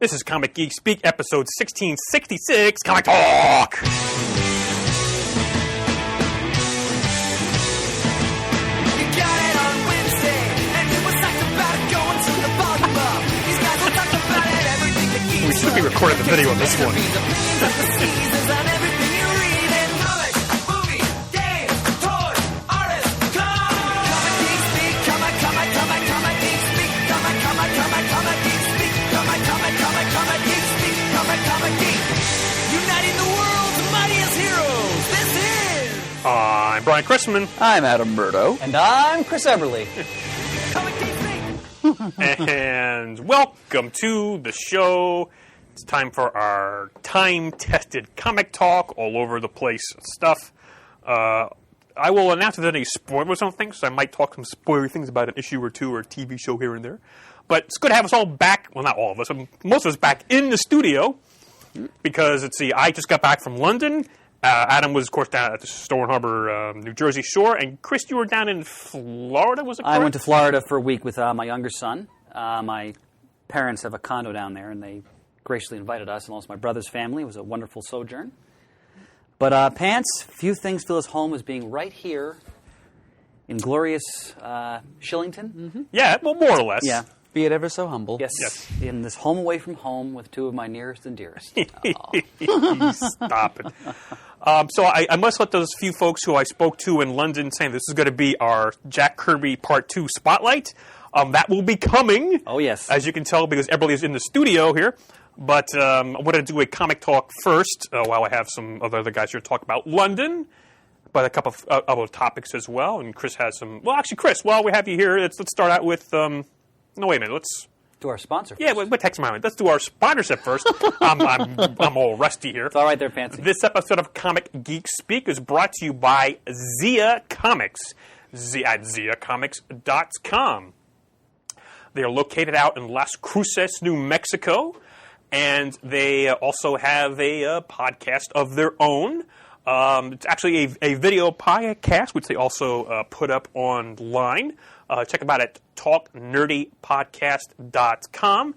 This is Comic Geek Speak, episode 1666, Comic Talk! We should be recording the video on this one. I'm Brian Chrisman. I'm Adam Murdo. And I'm Chris Eberly. And welcome to the show. It's time for our time-tested comic talk, all over the place stuff. I will announce if there's any spoilers on things, so I might talk some spoilery things about an issue or two or a TV show here and there. But it's good to have us all back. Well, not all of us, but most of us back in the studio. Because, I just got back from London. Adam was, of course, down at the Stone Harbor, New Jersey shore. And, Chris, you were down in Florida, was it correct? I went to Florida for a week with my younger son. My parents have a condo down there, and they graciously invited us, and also my brother's family. It was a wonderful sojourn. But, Pants, few things feel as home as being right here in glorious Shillington. Mm-hmm. Yeah, well, more or less. Yeah. Be it ever so humble. Yes. In this home away from home with two of my nearest and dearest. Stop it. So I must let those few folks who I spoke to in London saying this is going to be our Jack Kirby Part 2 spotlight. That will be coming. Oh, yes. As you can tell, because everybody is in the studio here. But I'm going to do a comic talk first, while I have some other guys here to talk about London. But a couple of other topics as well. And Chris has some... Well, actually, Chris, while we have you here, let's start out with... No, wait a minute. Let's do our sponsor first. Yeah, we'll text my mind. Let's do our sponsorship first. I'm all rusty here. It's all right there, Fancy. This episode of Comic Geek Speak is brought to you by Zia Comics. At ZiaComics.com. They are located out in Las Cruces, New Mexico, and they also have a podcast of their own. It's actually a video podcast, which they also put up online. Check them out at talknerdypodcast.com.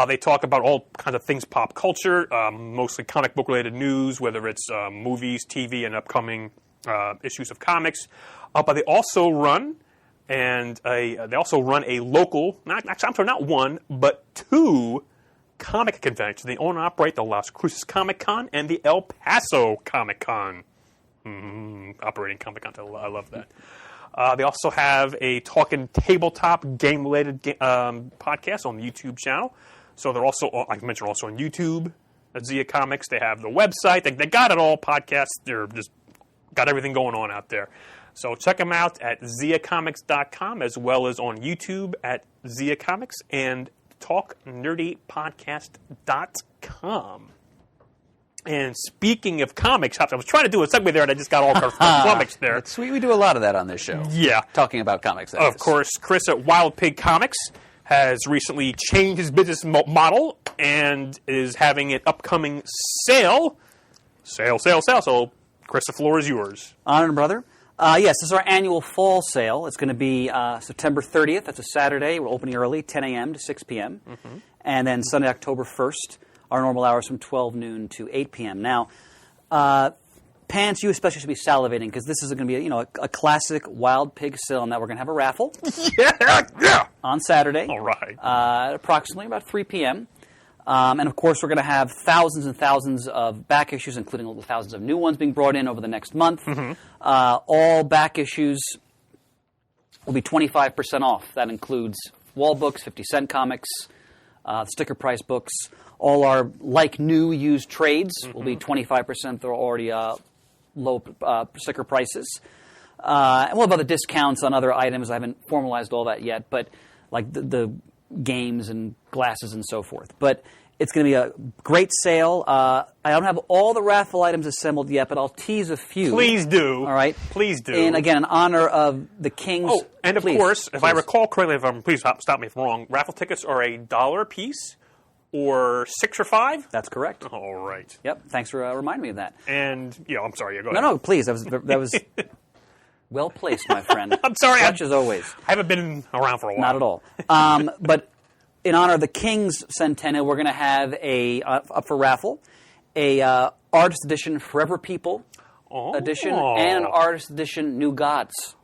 They talk about all kinds of things pop culture, mostly comic book related news, whether it's movies, TV, and upcoming issues of comics. But they also run a local, not one, but two comic conventions. They own and operate the Las Cruces Comic Con and the El Paso Comic Con. Operating Comic Con, I love that. They also have a talking tabletop game-related podcast on the YouTube channel. So they're also, like I mentioned, also on YouTube at Zia Comics. They have the website. They got it all, podcasts. They're just got everything going on out there. So check them out at ZiaComics.com as well as on YouTube at Zia Comics and TalkNerdyPodcast.com. And speaking of comics, I was trying to do a segue there, and I just got all comics there. It's sweet. We do a lot of that on this show. Yeah. Talking about comics. Of course, Chris at Wild Pig Comics has recently changed his business model and is having an upcoming sale. Sale. So, Chris, the floor is yours. Honored brother. Yes, this is our annual fall sale. It's going to be September 30th. That's a Saturday. We're opening early, 10 a.m. to 6 p.m. Mm-hmm. And then Sunday, October 1st. Our normal hours from 12 noon to 8 p.m. Now, Pants, you especially should be salivating because this is going to be a classic Wild Pig sale in that we're going to have a raffle. Yeah. On Saturday. All right. Approximately about 3 p.m. And, of course, we're going to have thousands and thousands of back issues, including thousands of new ones being brought in over the next month. Mm-hmm. All back issues will be 25% off. That includes wall books, 50-cent comics, sticker price books. All our new used trades will be 25%. They're already low sticker prices. And we'll have other discounts on other items. I haven't formalized all that yet, but like the games and glasses and so forth. But it's going to be a great sale. I don't have all the raffle items assembled yet, but I'll tease a few. Please do. All right? Please do. And again, in honor of the Kings. Oh, and of course, if I recall correctly, please stop me if I'm wrong, raffle tickets are $1 a piece. Or 6 for $5? That's correct. All right. Yep. Thanks for reminding me of that. And I'm sorry. Go ahead. No, please. That was well placed, my friend. I'm sorry. Such as always. I haven't been around for a while. Not at all. But in honor of the King's Centennial, we're going to have up for raffle, a Artist Edition Forever People edition and an Artist Edition New Gods.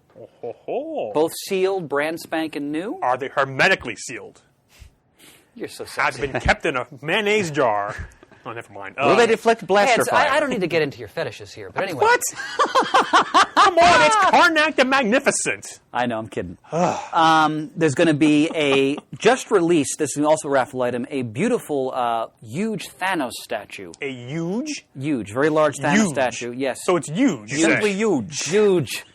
Both sealed, brand spanking new. Are they hermetically sealed? You're so Has sexy. been kept in a mayonnaise jar. Oh, never mind. Will they deflect blaster fire? I don't need to get into your fetishes here, but anyway. What? Come on, it's Karnak the Magnificent. I know, I'm kidding. There's going to be a just released. This is also a raffle item. A beautiful, huge Thanos statue. A huge? Huge, very large Thanos statue. Yes. So it's huge. Simply huge. Huge.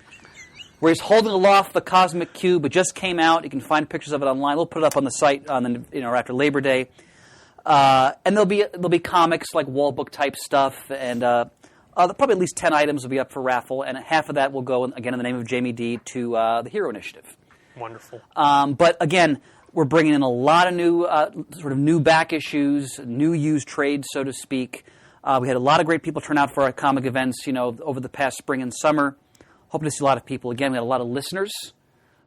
Where he's holding aloft the cosmic cube. It just came out. You can find pictures of it online. We'll put it up on the site after Labor Day. And there'll be comics like wall book type stuff, and probably at least 10 items will be up for raffle, and half of that will go again in the name of Jamie D to the Hero Initiative. Wonderful. But again, we're bringing in a lot of new back issues, new used trades, so to speak. We had a lot of great people turn out for our comic events, over the past spring and summer. Hoping to see a lot of people. Again, we had a lot of listeners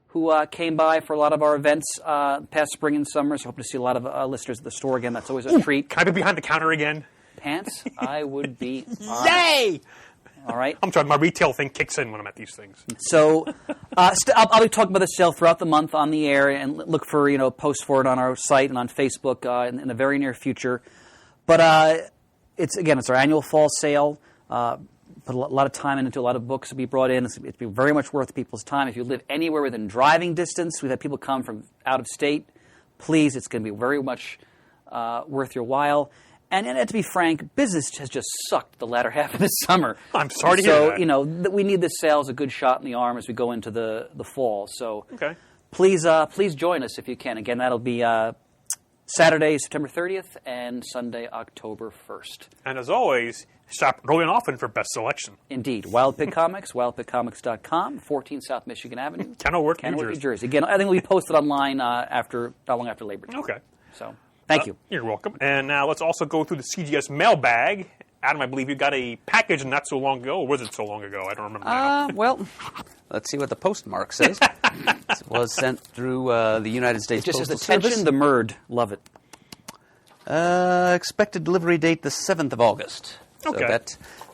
who came by for a lot of our events past spring and summer. So hoping to see a lot of listeners at the store again. That's always a treat. Can I be behind the counter again? Pants? I would be. Yay! All right. I'm sorry, my retail thing kicks in when I'm at these things. So I'll be talking about the sale throughout the month on the air, and look for posts for it on our site and on Facebook in the very near future. But it's our annual fall sale. Put a lot of time into a lot of books to be brought in. It's be very much worth people's time. If you live anywhere within driving distance, we've had people come from out of state. Please, it's going to be very much worth your while. And to be frank, business has just sucked the latter half of this summer. I'm sorry to hear that. So, we need this sale as a good shot in the arm as we go into the fall. So okay. Please join us if you can. Again, that'll be Saturday, September 30th, and Sunday, October 1st. And as always, shop early and often for best selection. Indeed. Wild Pig Comics, wildpigcomics.com, 14 South Michigan Avenue. Kenilworth, New Jersey. Again, I think it'll be posted online not long after Labor Day. Okay. So, thank you. You're welcome. And now let's also go through the CGS mailbag. Adam, I believe you got a package not so long ago, or was it so long ago? I don't remember now. Well, let's see what the postmark says. It was sent through the United States It just Postal says Service. attention the Murd. Love it. Expected delivery date the 7th of August. So Okay.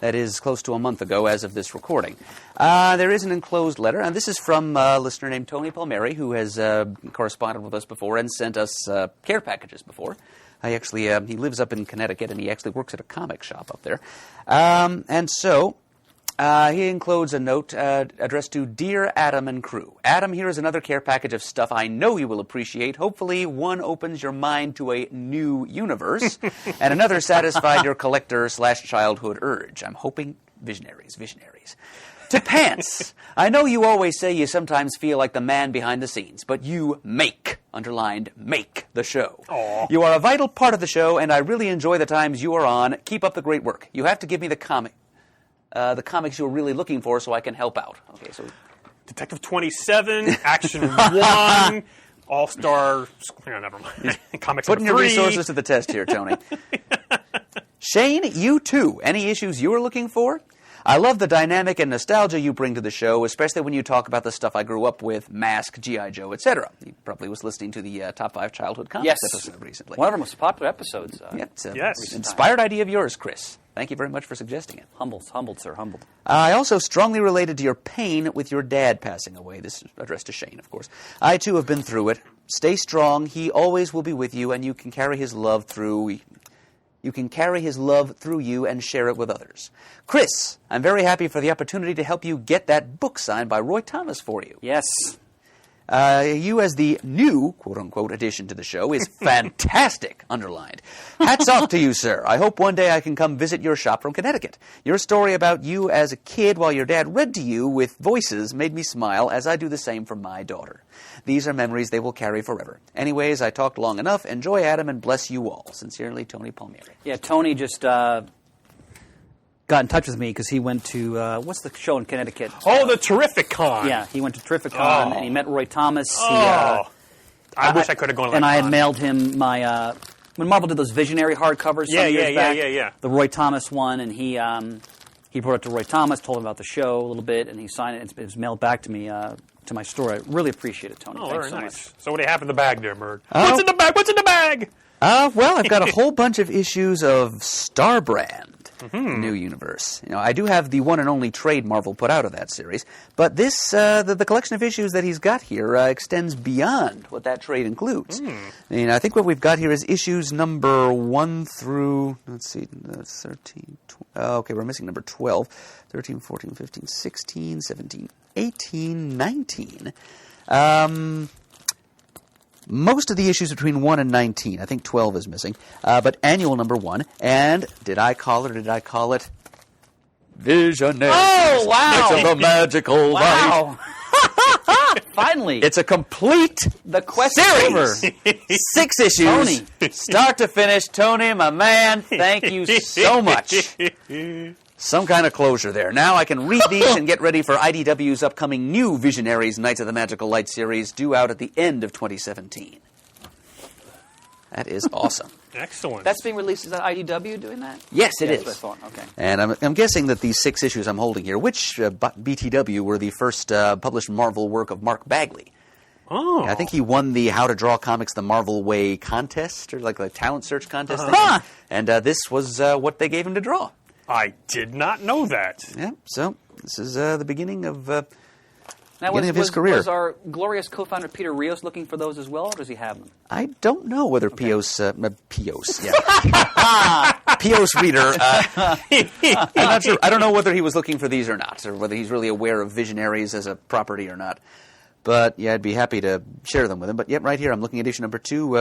that is close to a month ago as of this recording. There is an enclosed letter, and this is from a listener named Tony Palmieri, who has corresponded with us before and sent us care packages before. He lives up in Connecticut, and he actually works at a comic shop up there. And so he includes a note addressed to Dear Adam and crew. Adam, here is another care package of stuff I know you will appreciate. Hopefully one opens your mind to a new universe, and another satisfied your collector/childhood urge. I'm hoping visionaries. To pants. I know you always say you sometimes feel like the man behind the scenes, but you make, underlined, make the show. Aww. You are a vital part of the show, and I really enjoy the times you are on. Keep up the great work. You have to give me the comics you're really looking for so I can help out. Okay, so Detective 27, Action 1, All-Star... never mind. Comics putting number your 3. resources to the test here, Tony. Shane, you too. Any issues you are looking for? I love the dynamic and nostalgia you bring to the show, especially when you talk about the stuff I grew up with, Mask, G.I. Joe, etc. He probably was listening to the Top 5 Childhood Comics episode recently. One of our most popular episodes. It's a Yes. inspired idea of yours, Chris. Thank you very much for suggesting it. Humbled, sir, humbled. I also strongly related to your pain with your dad passing away. This is addressed to Shane, of course. I, too, have been through it. Stay strong. He always will be with you, and you can carry his love through... You can carry his love through you and share it with others. Chris, I'm very happy for the opportunity to help you get that book signed by Roy Thomas for you. Yes. You as the new, quote-unquote, addition to the show is fantastic, underlined. Hats off to you, sir. I hope one day I can come visit your shop from Connecticut. Your story about you as a kid while your dad read to you with voices made me smile, as I do the same for my daughter. These are memories they will carry forever. Anyways, I talked long enough. Enjoy, Adam, and bless you all. Sincerely, Tony Palmieri. Yeah, Tony just got in touch with me because he went to, what's the show in Connecticut? Oh, the Terrific Con. Yeah, he went to Terrificon, and he met Roy Thomas. I wish I could have gone to that And I had con. mailed him my, when Marvel did those Visionary hardcovers some years back, the Roy Thomas one, and he brought it to Roy Thomas, told him about the show a little bit, and he signed it. It was mailed back to me to my store. I really appreciate it, Tony. Oh, Thanks very so nice. much. So what do you have in the bag there, Murd? What's in the bag? What's in the bag? Well, I've got a whole bunch of issues of Starbrand, New Universe. I do have the one and only trade Marvel put out of that series, but this the collection of issues that he's got here extends beyond what that trade includes. I think what we've got here is issues number 1 through, let's see, 13, okay, we're missing number 12, 13, 14, 15, 16, 17, 18, 19. Most of the issues between 1 and 19. I think 12 is missing. But annual number 1. And did I call it or did I call it Visionaries? Oh, wow. Of the Magical Light. Wow. Finally. It's a complete the quest series. is over. 6 issues. Tony. Start to finish. Tony, my man, thank you so much. Some kind of closure there. Now I can read these and get ready for IDW's upcoming new Visionaries Knights of the Magical Light series due out at the end of 2017. That is awesome. Excellent. That's being released. Is that IDW doing that? Yes, it is. That's what I thought. Okay. And I'm guessing that these 6 issues I'm holding here, which BTW were the first published Marvel work of Mark Bagley. Oh. I think he won the How to Draw Comics the Marvel Way contest, or like the talent search contest thing. And this was what they gave him to draw. I did not know that. Yeah, so this is the beginning of Now, his career. Was our glorious co-founder Peter Rios looking for those as well, or does he have them? I don't know whether Pios, yeah. Pios reader, I'm not sure. I don't know whether he was looking for these or not, or whether he's really aware of Visionaries as a property or not. But, yeah, I'd be happy to share them with him. But, yep, right here, I'm looking at issue number 2,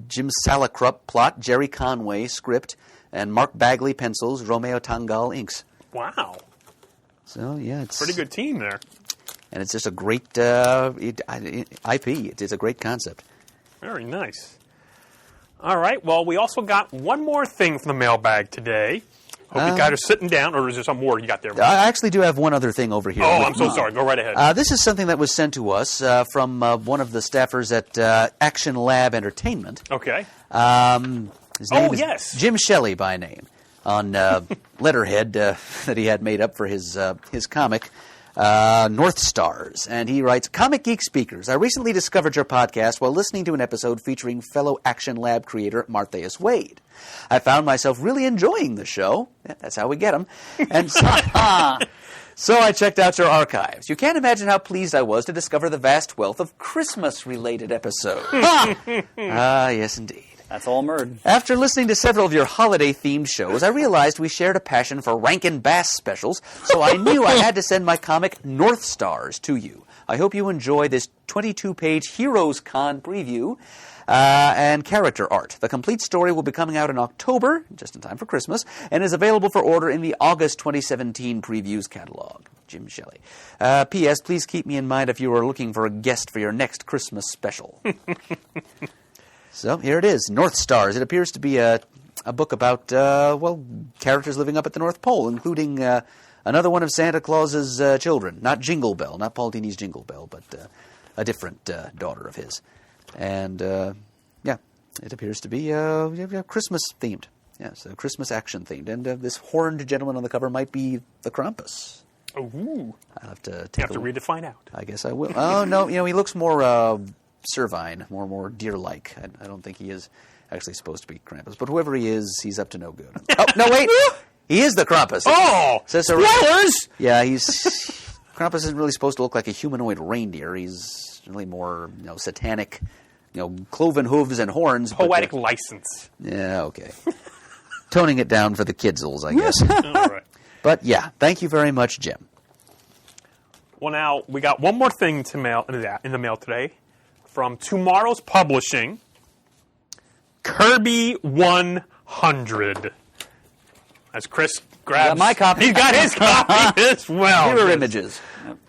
Jim Salakrup plot, Jerry Conway script, and Mark Bagley pencils, Romeo Tangal inks. Wow. So, yeah, it's Pretty good team there. And it's just a great IP. It is a great concept. Very nice. All right. Well, we also got one more thing from the mailbag today. Hope you guys are sitting down, or is there some more you got there? I actually do have one other thing over here. Oh, I'm so sorry. Go right ahead. This is something that was sent to us from one of the staffers at Action Lab Entertainment. Okay. His name is yes. Jim Shelley by name, on letterhead that he had made up for his comic, North Stars. And he writes, Comic Geek Speakers, I recently discovered your podcast while listening to an episode featuring fellow Action Lab creator Martheus Wade. I found myself really enjoying the show. Yeah, that's how we get them. And so I checked out your archives. You can't imagine how pleased I was to discover the vast wealth of Christmas-related episodes. Yes, indeed. That's all Murd. After listening to several of your holiday-themed shows, I realized we shared a passion for Rankin Bass specials, so I knew I had to send my comic North Stars to you. I hope you enjoy this 22-page Heroes Con preview and character art. The complete story will be coming out in October, just in time for Christmas, and is available for order in the August 2017 previews catalog. Jim Shelley. P.S. Please keep me in mind if you are looking for a guest for your next Christmas special. So here it is, North Stars. It appears to be a book about, characters living up at the North Pole, including another one of Santa Claus's children. Not Jingle Bell, not Paul Dini's Jingle Bell, but a different daughter of his. And, it appears to be Christmas-themed. Yes, Christmas action-themed. And this horned gentleman on the cover might be the Krampus. Ooh. I'll have to You have to read to find out. I guess I will. Oh, no, he looks more Servine, more deer-like. I don't think he is actually supposed to be Krampus. But whoever he is, he's up to no good. Oh, no, wait! He is the Krampus. Oh! Spoilers! Yeah, Krampus isn't really supposed to look like a humanoid reindeer. He's really more, satanic, cloven hooves and horns. Poetic license. Yeah, okay. Toning it down for the kidsels, I guess. All right. But, yeah, thank you very much, Jim. Well, now, we got one more thing in the mail today. From Tomorrow's Publishing, Kirby 100. As Chris grabs my copy. He's got his copy as well. Mirror images.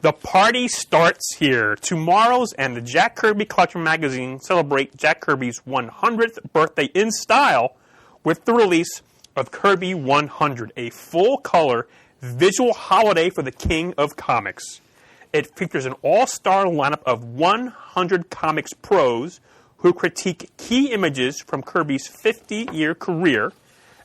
The party starts here. Tomorrow's and the Jack Kirby Collection magazine celebrate Jack Kirby's 100th birthday in style with the release of Kirby 100, a full-color visual holiday for the king of comics. It features an all-star lineup of 100 comics pros who critique key images from Kirby's 50-year career,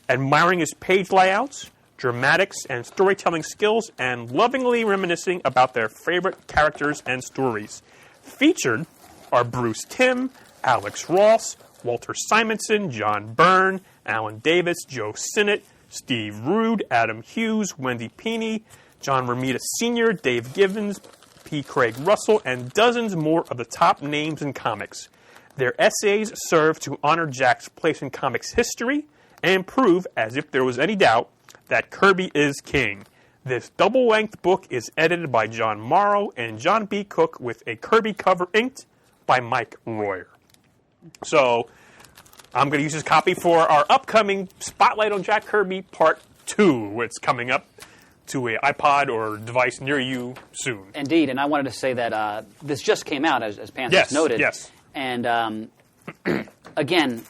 admiring his page layouts, dramatics, and storytelling skills, and lovingly reminiscing about their favorite characters and stories. Featured are Bruce Timm, Alex Ross, Walter Simonson, John Byrne, Alan Davis, Joe Sinnott, Steve Rude, Adam Hughes, Wendy Peeney, John Romita Sr., Dave Givens, P. Craig Russell, and dozens more of the top names in comics. Their essays serve to honor Jack's place in comics history and prove, as if there was any doubt, that Kirby is king. This double-length book is edited by John Morrow and John B. Cook with a Kirby cover inked by Mike Royer. So I'm going to use this copy for our upcoming Spotlight on Jack Kirby Part 2. It's coming up to an iPod or device near you soon. Indeed, and I wanted to say that this just came out, as Panthers noted. Yes. And again,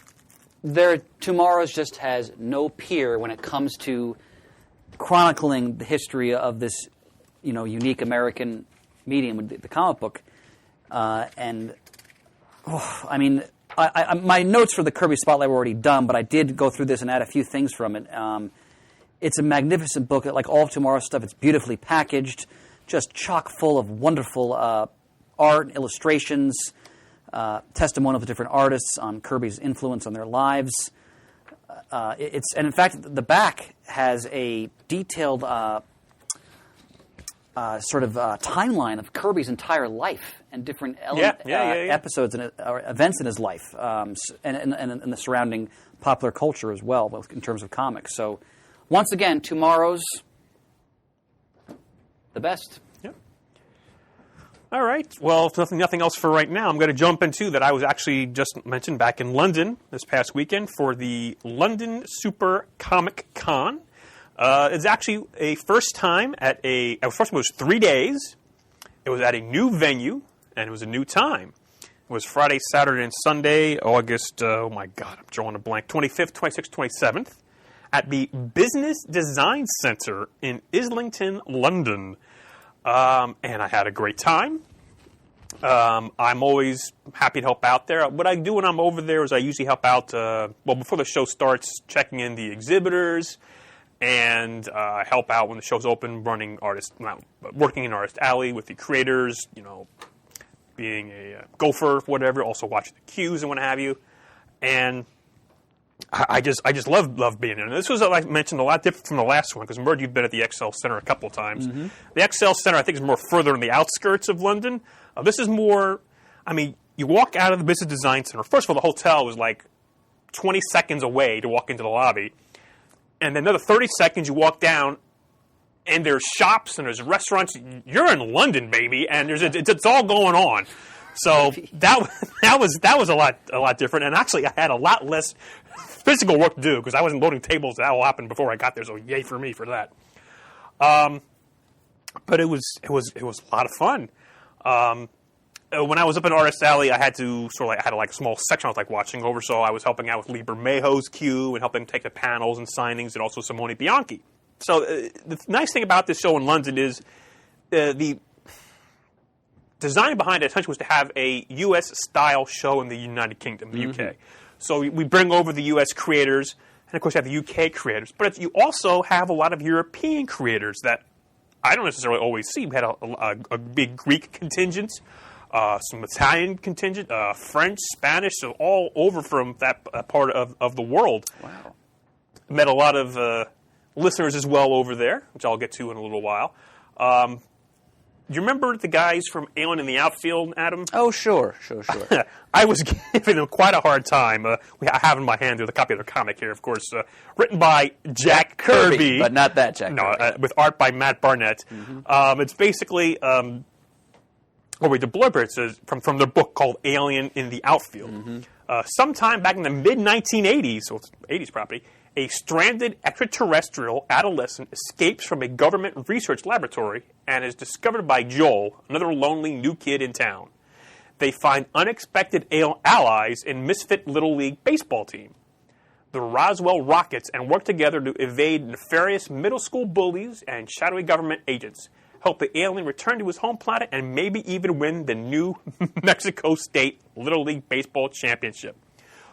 Tomorrow's just has no peer when it comes to chronicling the history of this, unique American medium, the comic book. My notes for the Kirby Spotlight were already done, but I did go through this and add a few things from it. It's a magnificent book. Like all of Tomorrow's stuff, it's beautifully packaged, just chock full of wonderful art, illustrations, testimonial of the different artists on Kirby's influence on their lives. And in fact, the back has a detailed timeline of Kirby's entire life and different episodes and events in his life, and the surrounding popular culture as well, in terms of comics. So, once again, Tomorrow's the best. Yep. All right. Well, if nothing else for right now, I'm going to jump into that I was actually just mentioned back in London this past weekend for the London Super Comic Con. It's actually a first time at it was 3 days. It was at a new venue, and it was a new time. It was Friday, Saturday, and Sunday, August, I'm drawing a blank, 25th, 26th, 27th, at the Business Design Centre in Islington, London. And I had a great time. I'm always happy to help out there. What I do when I'm over there is I usually help out, before the show starts, checking in the exhibitors, and help out when the show's open, working in Artist Alley with the creators, being a gopher, whatever, also watching the queues and what have you. And I just love being in it. This was, like I mentioned, a lot different from the last one, because Murd, you've been at the XL Center a couple of times. Mm-hmm. The XL Center, I think, is more further in the outskirts of London. This is more, you walk out of the Business Design Center. First of all, the hotel was like 20 seconds away to walk into the lobby. And then another 30 seconds, you walk down, and there's shops and there's restaurants. You're in London, baby, and it's all going on. So that was a lot different. And actually, I had a lot less physical work to do because I wasn't loading tables. That all happened before I got there. So yay for me for that. But it was a lot of fun. When I was up in Artist Alley, I had a small section I was watching over, so I was helping out with Lee Bermejo's queue and helping take the panels and signings, and also Simone Bianchi. So the nice thing about this show in London is the design behind it essentially was to have a U.S.-style show in the United Kingdom, the UK. So we bring over the U.S. creators, and of course you have the UK creators, but you also have a lot of European creators that I don't necessarily always see. We had a big Greek contingent, some Italian contingent, French, Spanish, so all over from that part of the world. Wow. Met a lot of listeners as well over there, which I'll get to in a little while. Do you remember the guys from Alien in the Outfield, Adam? Oh, sure. I was giving them quite a hard time. I have in my hand a copy of their comic here, of course, written by Jack Kirby. But not that Jack Kirby. With art by Matt Barnett. Mm-hmm. It's basically, the blurb says from their book called Alien in the Outfield. Mm-hmm. Sometime back in the mid-1980s, so it's 80s property, a stranded extraterrestrial adolescent escapes from a government research laboratory and is discovered by Joel, another lonely new kid in town. They find unexpected allies in misfit Little League baseball team, the Roswell Rockets, and work together to evade nefarious middle school bullies and shadowy government agents, help the alien return to his home planet, and maybe even win the New Mexico State Little League Baseball Championship.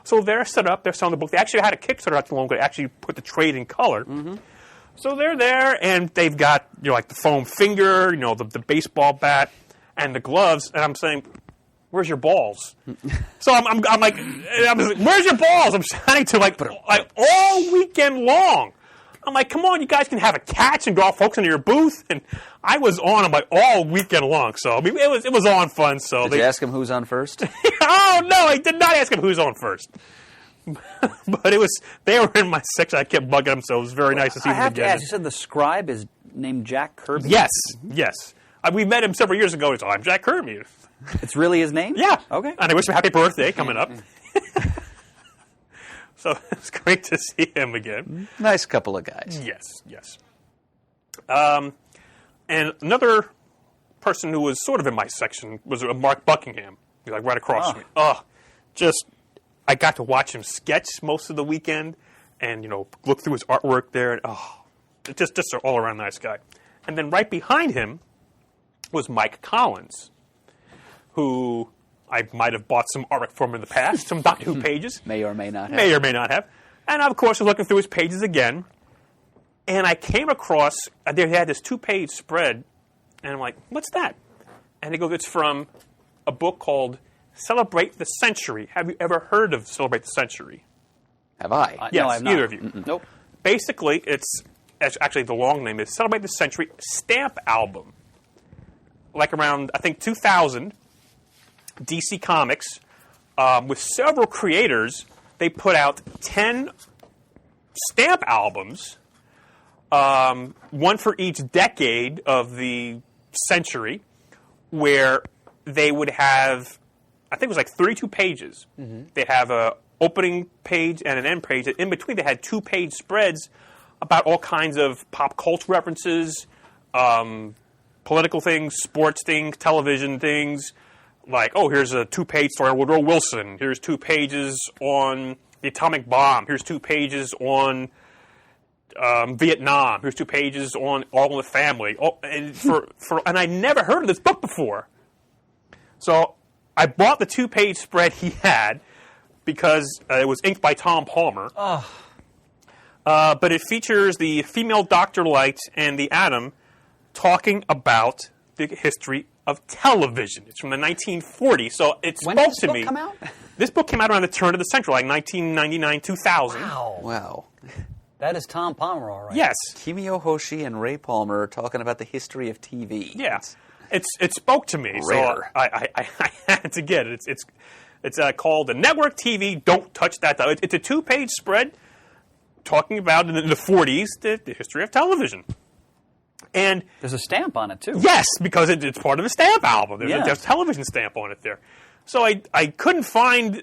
So they're set up. They're selling the book. They actually had a Kickstarter not too long ago to actually put the trade in color. Mm-hmm. So they're there, and they've got like the foam finger, the baseball bat, and the gloves. And I'm saying, "Where's your balls?" So I'm like, "Where's your balls?" I'm shouting to like all weekend long. I'm like, "Come on, you guys can have a catch and go off focus into your booth." And I was on them all weekend long. So I mean, it was on fun. So Did you ask him who's on first? Oh no, I did not ask him who's on first. But they were in my section. I kept bugging them, so it was very nice to see them again. I have to ask, you said the scribe is named Jack Kirby? Yes. We met him several years ago. He's like, "I'm Jack Kirby." It's really his name? Yeah. Okay. And I wish him a happy birthday coming up. So it's great to see him again. Nice couple of guys. Yes. And another person who was sort of in my section was Mark Buckingham. He's like right across from me. I got to watch him sketch most of the weekend and, look through his artwork there. And, just an all-around nice guy. And then right behind him was Mike Collins, who I might have bought some artwork from in the past, some Doctor Who pages. May or may not have. And, of course, I was looking through his pages again. And I came across, they had this 2-page spread. And I'm like, "What's that?" And he goes, "It's from a book called Celebrate the Century." Have you ever heard of Celebrate the Century? Have I? Yes, No, I have not. neither of you. Nope. Basically, it's actually the long name is Celebrate the Century Stamp Album. Like around, I think, 2000, DC Comics, with several creators, they put out 10 stamp albums, one for each decade of the century, where they would have, I think it was like 32 pages. They'd have a opening page and an end page. In between, they had 2-page spreads about all kinds of pop culture references, political things, sports things, television things. Like, here's a 2-page story on Woodrow Wilson. Here's 2 pages on the atomic bomb. Here's 2 pages on Vietnam. Here's 2 pages on All in the Family. And I never heard of this book before. So I bought the 2-page spread he had because it was inked by Tom Palmer. But it features the female Dr. Light and the Atom talking about the history of television. It's from the 1940s, so it spoke to me. When did this book come out? This book came out around the turn of the century, like 1999, 2000. Wow. That is Tom Palmer, all right. Yes. Kimio Hoshi and Ray Palmer talking about the history of TV. Yeah. It spoke to me, Rare. so I had to get it. It's called The Network TV Don't Touch That Dial. It's a 2-page spread talking about, in the 40s, the history of television. And There's a stamp on it, too. yes, because it's part of the stamp album. There's Yeah. a television stamp on it there. So I couldn't find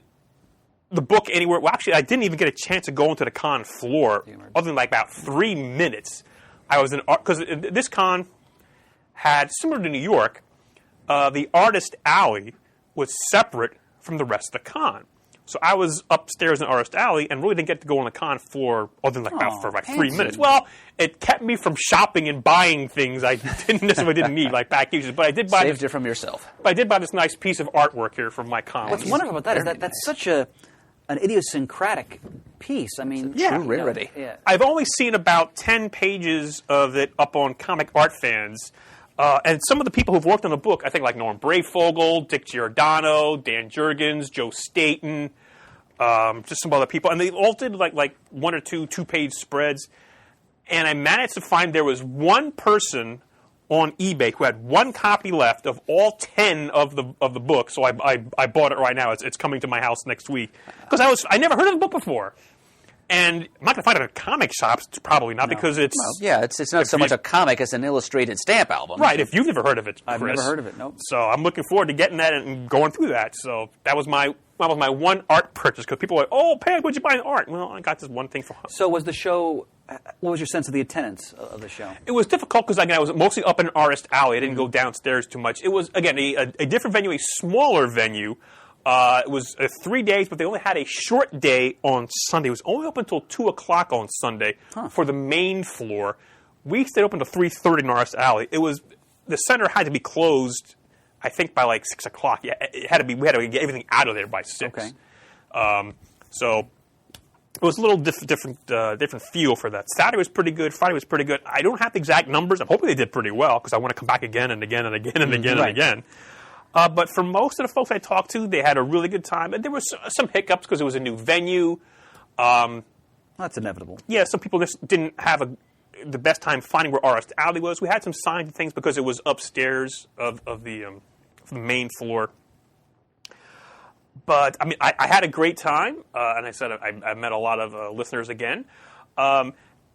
the book anywhere. Well, actually, I didn't even get a chance to go into the con floor, other than like about 3 minutes. I was in art, because this con had, similar to New York, the artist alley was separate from the rest of the con. So I was upstairs in Artist Alley and really didn't get to go on the con floor other than for 3 minutes. Well, it kept me from shopping and buying things I didn't need, like back issues. But I did buy Saved it from yourself. I did buy this nice piece of artwork here from my con. What's wonderful about that is that's such an idiosyncratic piece. I mean, Yeah. True rarity. Yeah. I've only seen about 10 pages of it up on Comic Art Fans. And some of the people who've worked on the book, I think like Norm Brayfogle, Dick Giordano, Dan Jurgens, Joe Staten, just some other people. And they all did like 1 or 2 2-page spreads. And I managed to find there was one person on eBay who had 1 copy left of all 10 of the book. So I bought it right now. It's coming to my house next week. Because I never heard of the book before. And I'm not going to find it at comic shops, probably not, because it's... Well, yeah, it's not so much a comic as an illustrated stamp album. Right, if you've never heard of it, Chris. I've never heard of it, nope. So I'm looking forward to getting that and going through that. So that was my one art purchase, because people were like, "Oh, Peg, what'd you buy in art?" Well, I got this one thing for... So was the show, what was your sense of the attendance of the show? It was difficult because, again, I was mostly up in Artist Alley. I didn't go downstairs too much. It was, again, a different venue, a smaller venue. It was 3 days, but they only had a short day on Sunday. It was only open until 2 o'clock on Sunday for the main floor. We stayed open until 3:30 in Artist Alley. The center had to be closed, I think, by like 6 o'clock. Yeah, we had to get everything out of there by 6. Okay. So It was a little different feel for that. Saturday was pretty good. Friday was pretty good. I don't have the exact numbers. I'm hoping they did pretty well because I want to come back again and again and again and again and again. But for most of the folks I talked to, they had a really good time. And there was some hiccups because it was a new venue. That's inevitable. Yeah, some people just didn't have the best time finding where RS Alley was. We had some signs and things because it was upstairs of the main floor. But, I mean, I had a great time, and I said I met a lot of listeners again. And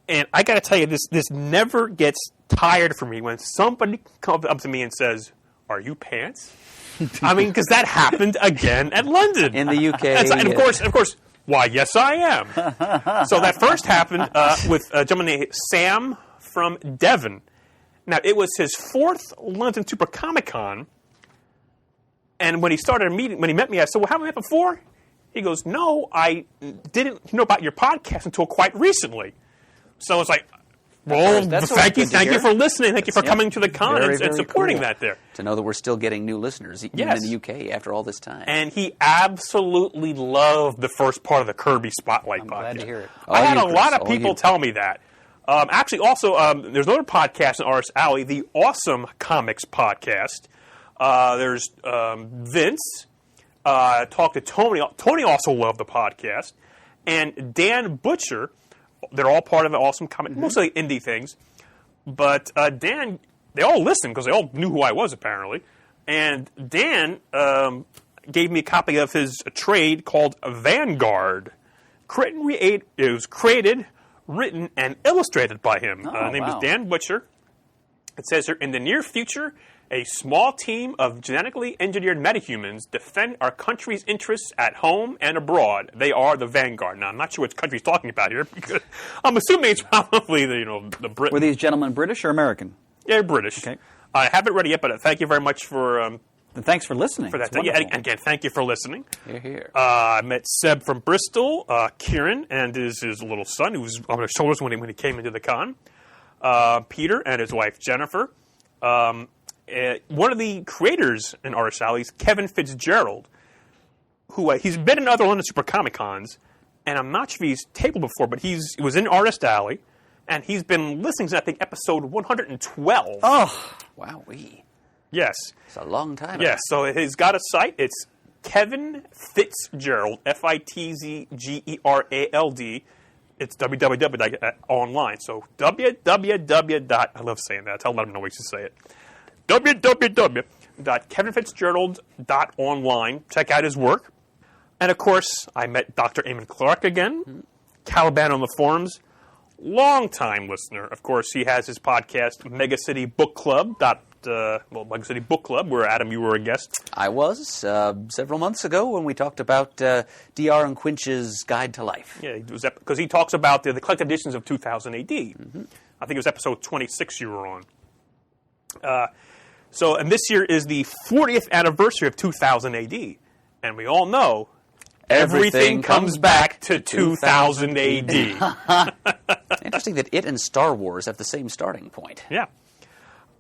I got to tell you, this never gets tired for me when somebody comes up to me and says, "Are you pants?" I mean, because that happened again at London. In the UK. And of course, why, yes, I am. So that first happened with a gentleman named Sam from Devon. Now, it was his 4th London Super Comic Con. And when he met me, I said, "Well, haven't we met before?" He goes, "No, I didn't know about your podcast until quite recently." So it's like, well, thank you for listening. Thank you for coming to the con and supporting that there. To know that we're still getting new listeners, even in the UK, after all this time. And he absolutely loved the first part of the Kirby Spotlight podcast. Glad to hear it. I had a lot of people tell me that. Actually, also, there's another podcast in RS Alley, the Awesome Comics Podcast. There's Vince. Talked to Tony. Tony also loved the podcast. And Dan Butcher. They're all part of an Awesome Comic, mostly indie things. But Dan, they all listened because they all knew who I was, apparently. And Dan gave me a copy of his trade called Vanguard. It was created, written, and illustrated by him. His name is Dan Butcher. It says here, in the near future, a small team of genetically engineered metahumans defend our country's interests at home and abroad. They are the Vanguard. Now, I'm not sure which country he's talking about here, because I'm assuming it's probably the Britain. Were these gentlemen British or American? Yeah, British. Okay. I haven't read it yet, but thank you very much for... And thanks for listening. For that. Yeah, again, thank you for listening. You're here. I met Seb from Bristol, Kieran, and his little son, who was on his shoulders when he came into the con. Peter and his wife, Jennifer. One of the creators in RS Alley is Kevin Fitzgerald, who he's been in other London Super Comic Cons, and I'm not sure if he's tabled before, but he was in RS Alley, and he's been listening to, I think, episode 112. Oh, wowee. Yes. It's a long time. Yes, so he's got a site. It's Kevin Fitzgerald, Fitzgerald. It's www.online. So www. I love saying that. I tell a lot of them ways to say it. www.kevinfitzgerald.online. Check out his work. And, of course, I met Dr. Eamon Clark again. Caliban on the forums. Long-time listener. Of course, he has his podcast, Mega City Book Club. Mega City Book Club, where, Adam, you were a guest. I was, several months ago when we talked about D.R. and Quinch's Guide to Life. Yeah, because he talks about the collected editions of 2000 AD. Mm-hmm. I think it was episode 26 you were on. And this year is the 40th anniversary of 2000 AD. And we all know everything comes back to 2000 AD. Interesting that it and Star Wars have the same starting point. Yeah.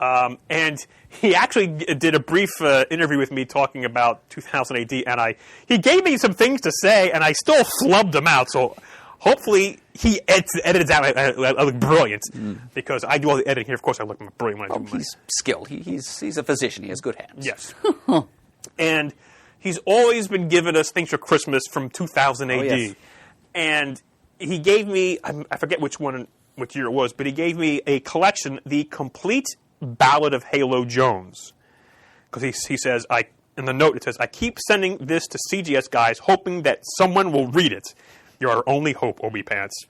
And he actually did a brief interview with me talking about 2000 AD, and he gave me some things to say, and I still flubbed them out. So hopefully he edits out. I look brilliant because I do all the editing here. Of course, I look brilliant when I do he's skilled. He's a physician. He has good hands. Yes. And he's always been giving us things for Christmas from 2000 AD. Yes. And he gave me, I forget which year it was, but he gave me a collection, The Complete Ballad of Halo Jones. Because he says, in the note it says, I keep sending this to CGS guys hoping that someone will read it. You're our only hope, Obi Pants.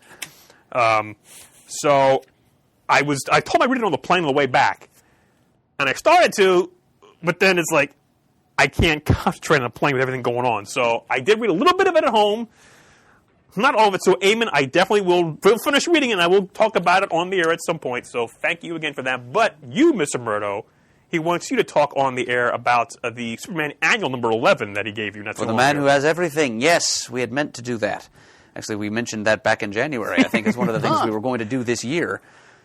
So I told him I'd read it on the plane on the way back. And I started to, but then it's like, I can't concentrate on a plane with everything going on. So I did read a little bit of it at home. Not all of it. So, Eamon, I definitely will finish reading it, and I will talk about it on the air at some point. So thank you again for that. But you, Mr. Murdo, he wants you to talk on the air about the Superman Annual number 11 that he gave you. For the man who has everything. Yes, we had meant to do that. Actually, we mentioned that back in January. I think it's one of the things we were going to do this year.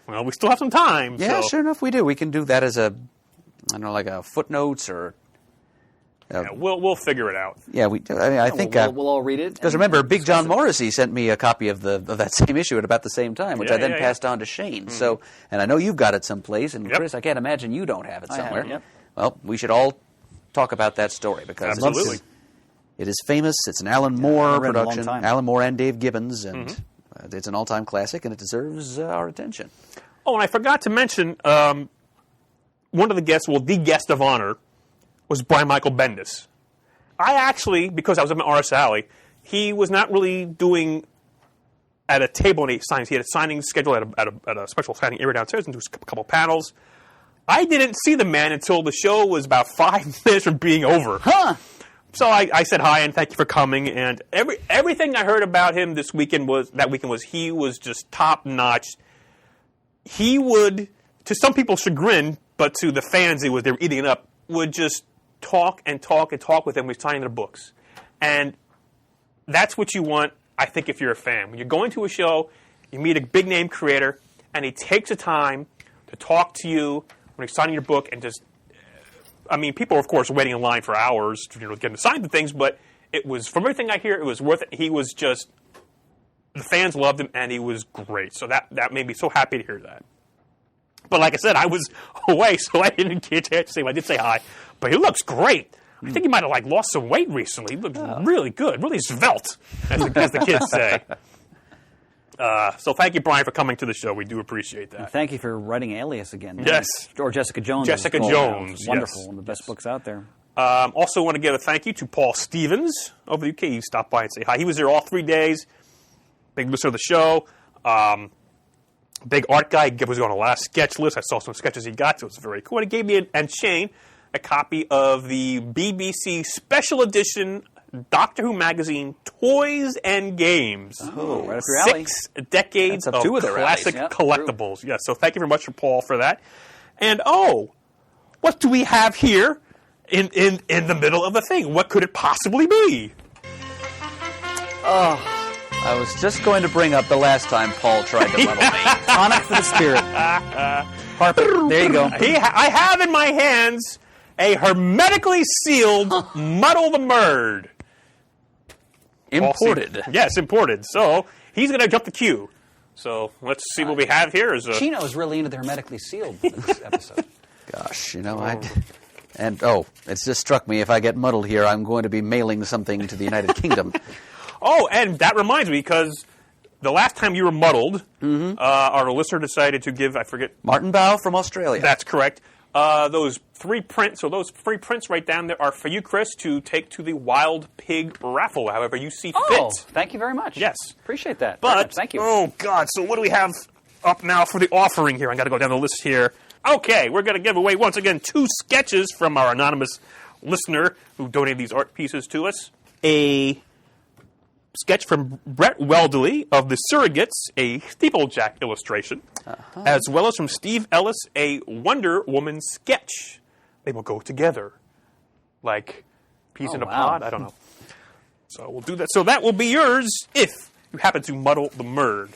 Well, we still have some time. Yeah, sure enough we do. We can do that as like a footnotes or... We'll figure it out. Yeah, I think we'll all read it. Because remember, Big John Morrissey sent me a copy of that same issue at about the same time, which I then passed on to Shane. So, and I know you've got it someplace, and Chris, I can't imagine you don't have it somewhere. I have it, Well, we should all talk about that story because it is famous. It's an Alan Moore production, Alan Moore and Dave Gibbons, and it's an all-time classic, and it deserves our attention. Oh, and I forgot to mention one of the guests, the guest of honor, was Brian Michael Bendis. I actually, because I was up in RS Alley, he was not really doing at a table any signings. He had a signing schedule at a special signing area downstairs and do a couple panels. I didn't see the man until the show was about 5 minutes from being over. Huh. So I said hi and thank you for coming. And everything I heard about him this weekend was he was just top notch. He would, to some people's chagrin, but to the fans they were eating it up, would just talk and talk and talk with them when he's signing their books. And that's what you want, I think, if you're a fan. When you're going to a show, you meet a big-name creator, and he takes the time to talk to you when he's signing your book and just... I mean, people, of course, waiting in line for hours to get him to sign the things, but it was, from everything I hear, it was worth it. He was just... The fans loved him, and he was great. So that made me so happy to hear that. But like I said, I was away, so I didn't get a chance to say him. I did say hi. But he looks great. I think he might have lost some weight recently. He looks really good, really svelte, as the kids say. So thank you, Brian, for coming to the show. We do appreciate that. And thank you for writing Alias again. Yes. Or Jessica Jones. Jessica Jones. It's wonderful. Yes. One of the best books out there. Also want to give a thank you to Paul Stevens over the UK. He stopped by and say hi. He was there all 3 days. Big listener of the show. Big art guy. He was on a lot of sketch lists. I saw some sketches he got, so it was very cool. And he gave me, and Shane, a copy of the BBC Special Edition Doctor Who magazine, Toys and Games. Oh, right up your alley. 6 decades of classic collectibles. True. Yes, so thank you very much, Paul, for that. And, what do we have here in the middle of the thing? What could it possibly be? I was just going to bring up the last time Paul tried to muddle me. Tonic for the spirit. Perfect. There you go. I have in my hands a hermetically sealed Muddle the Murd. Imported. Yes, imported. So he's going to jump the queue. So let's see what we have here. Chino is really into the hermetically sealed for this episode. Gosh, it's just struck me, if I get muddled here, I'm going to be mailing something to the United Kingdom. Oh, and that reminds me, because the last time you were muddled, our listener decided to give, I forget... Martin Bow from Australia. That's correct. Those 3 prints right down there are for you, Chris, to take to the Wild Pig raffle, however you see fit. Oh, thank you very much. Yes. Appreciate that. But, thank you. Oh, God, so what do we have up now for the offering here? I got to go down the list here. Okay, we're going to give away, once again, 2 sketches from our anonymous listener who donated these art pieces to us. A sketch from Brett Welderly of The Surrogates, a steeplejack illustration, as well as from Steve Ellis, a Wonder Woman sketch. They will go together, like peas in a pod. I don't know. So we'll do that. So that will be yours if you happen to muddle the Murd.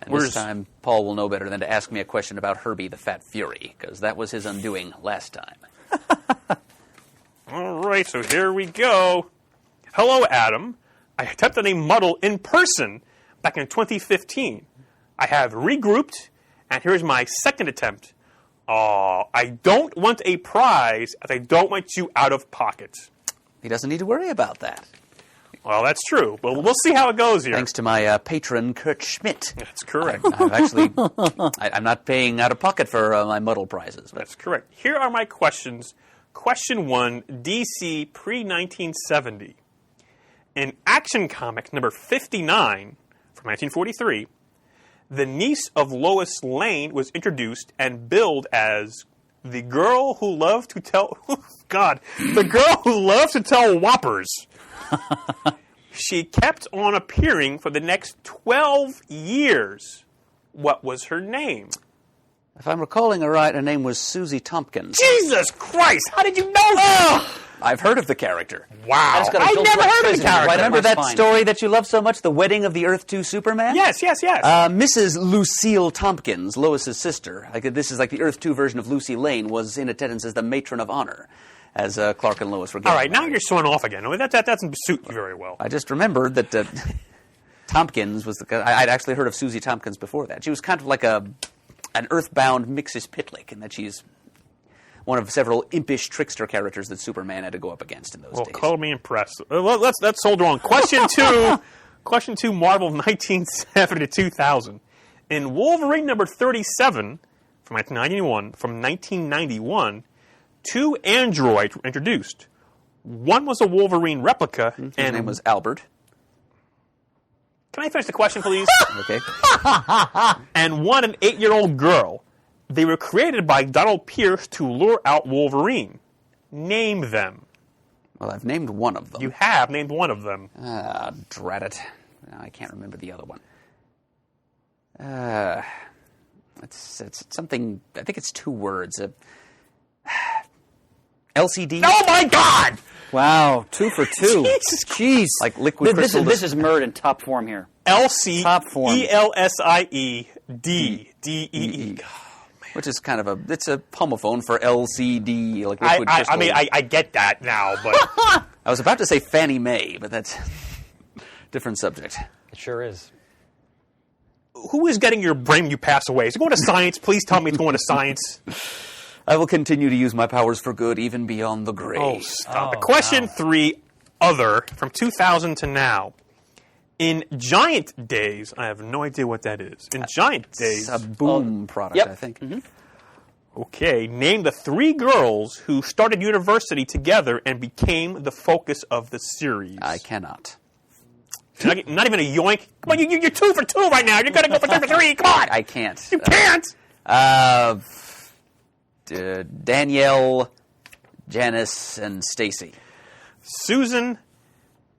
And this time, Paul will know better than to ask me a question about Herbie the Fat Fury, because that was his undoing last time. All right, so here we go. Hello, Adam. I attempted a muddle in person back in 2015. I have regrouped, and here's my second attempt. I don't want a prize, as I don't want you out of pocket. He doesn't need to worry about that. Well, that's true. But we'll see how it goes here. Thanks to my patron, Kurt Schmidt. That's correct. I'm not paying out of pocket for my muddle prizes. That's correct. Here are my questions. Question 1, DC pre-1970. In Action Comic number 59 from 1943, the niece of Lois Lane was introduced and billed as the girl who loved to tell... the girl who loves to tell whoppers. She kept on appearing for the next 12 years. What was her name? If I'm recalling her right, her name was Susie Tompkins. Jesus Christ! How did you know that? I've heard of the character. Wow. I never heard of the character. Remember that story that you love so much, The Wedding of the Earth 2 Superman? Yes. Mrs. Lucille Tompkins, Lois's sister, this is like the Earth 2 version of Lucy Lane, was in attendance as the matron of honor. as Clark and Lois were getting All right, now married. you're showing off again. I mean, that doesn't suit you very well. I just remembered that Tompkins was I'd actually heard of Susie Tompkins before that. She was kind of like an earthbound Mixus Pitlick, in that she's one of several impish trickster characters that Superman had to go up against in those days. Call me impressed. Let's soldier on. Question two. Question 2, Marvel of 1970 to 2000. In Wolverine number 37 from 1991, 2 androids were introduced. One was a Wolverine replica, His and name was Albert. Can I finish the question, please? Okay. And one an 8-year-old girl. They were created by Donald Pierce to lure out Wolverine. Name them. Well, I've named one of them. You have named one of them. Drat it. No, I can't remember the other one. It's something, I think it's 2 words. LCD? Oh, my God! Wow, 2 for 2. Jesus Jeez. Like liquid crystal. This is Murd in top form here. LC Top form. ELSIEDDEE. Which is kind of it's a homophone for LCD, like liquid crystal. I mean, I get that now, but I was about to say Fannie Mae, but that's a different subject. It sure is. who is getting your brain when you pass away? Is it going to science? Please tell me it's going to science. I will continue to use my powers for good, even beyond the grave. Oh, stop it. Question 3, other, from 2000 to now. In Giant Days, I have no idea what that is. In Giant Days, It's a boom product, yep. I think. okay, name the 3 girls who started university together and became the focus of the series. I cannot. Not even a yoink. Come on, you're 2 for 2 right now. You're going to go for 3 for 3. Come on. I can't. You can't. Danielle, Janice, and Stacy. Susan,